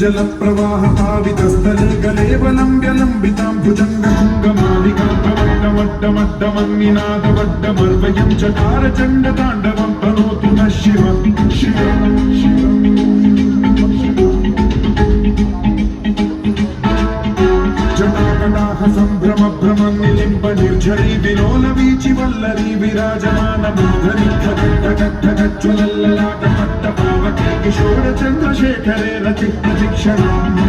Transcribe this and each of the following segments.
जल प्रवाह पावितस्थले गलेवलम्ब्य लम्बितां भुजङ्गमूगमालिकाभवड्डमड्डमन्निनादवड्डमर्वयं चकार चण्डताण्डवं तनोतु नः शिव शिव जटाकटाह सम्भ्रम भ्रमन्निलिम्ब निर्झरी विलोलवीचि वल्लरी विराजमान मूर्धनि खगज्ज्वलल्ललाटपट्टपावके किशोर चन्द्रशेखरे रति प्रशिक्षणम्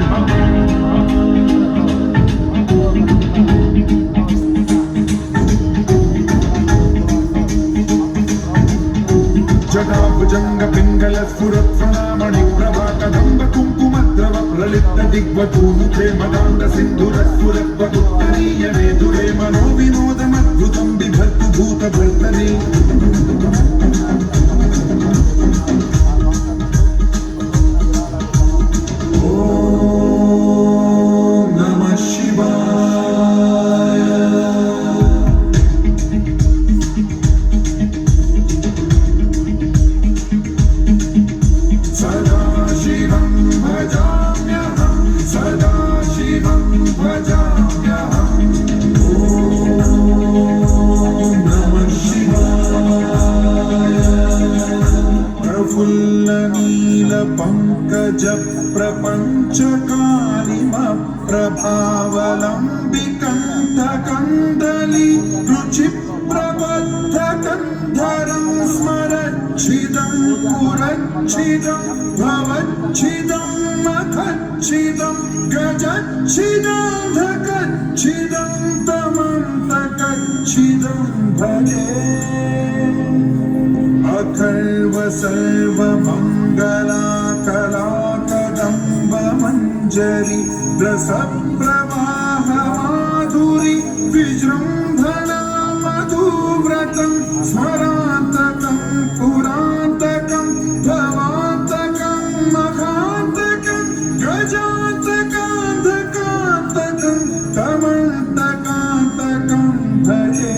जटाभुजङ्ग पिङ्गल स्फुरत्सनामणि प्रभा कदम्ब कुङ्कुमद्रव ललित दिग्वधूमुखे मदान्द सिन्धुरस्फुरद्वदुत्तरीय मेधुरे मनो विनोदमद्भुतं बिभर्तु भूतभर्तने पंकज प्रपंच कालिमप्रभावलम्बिकन्धकन्दली रुचि प्रबद्ध कन्धरं स्मरच्छिदं पुरच्छिदं भवच्छिदं मखच्छिदं गजच्छिदं तमन्तकच्छिदं भजे अखर्व सर्वमङ्गला कलाकदम्ब मञ्जरी रसप्रवाह माधुरी विजृम्भणा मधुव्रतं स्मरान्तकं पुरान्तकं भवान्तकं मखान्तकं गजान्तकान्तकान्तकं तमन्तकान्तकं भजे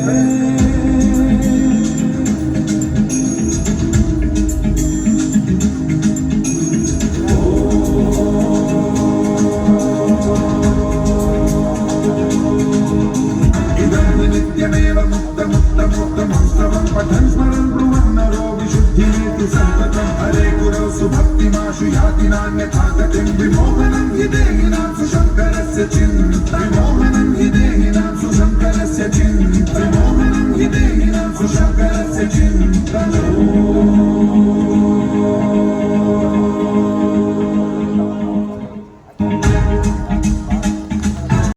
पठन् स्मरन् ब्रुवन्नरो विशुद्धिमेतु सन्ततं हरे गुरौ सुभक्तिमाशु याति नान्यथा गतिं विमोहनं हि देहिनां सुशङ्करस्य चिन्ता विमोहनं हि देहिनां सुशङ्करस्य चिन्ता विमोहनं हि देहिनां सुशङ्करस्य चिन्ता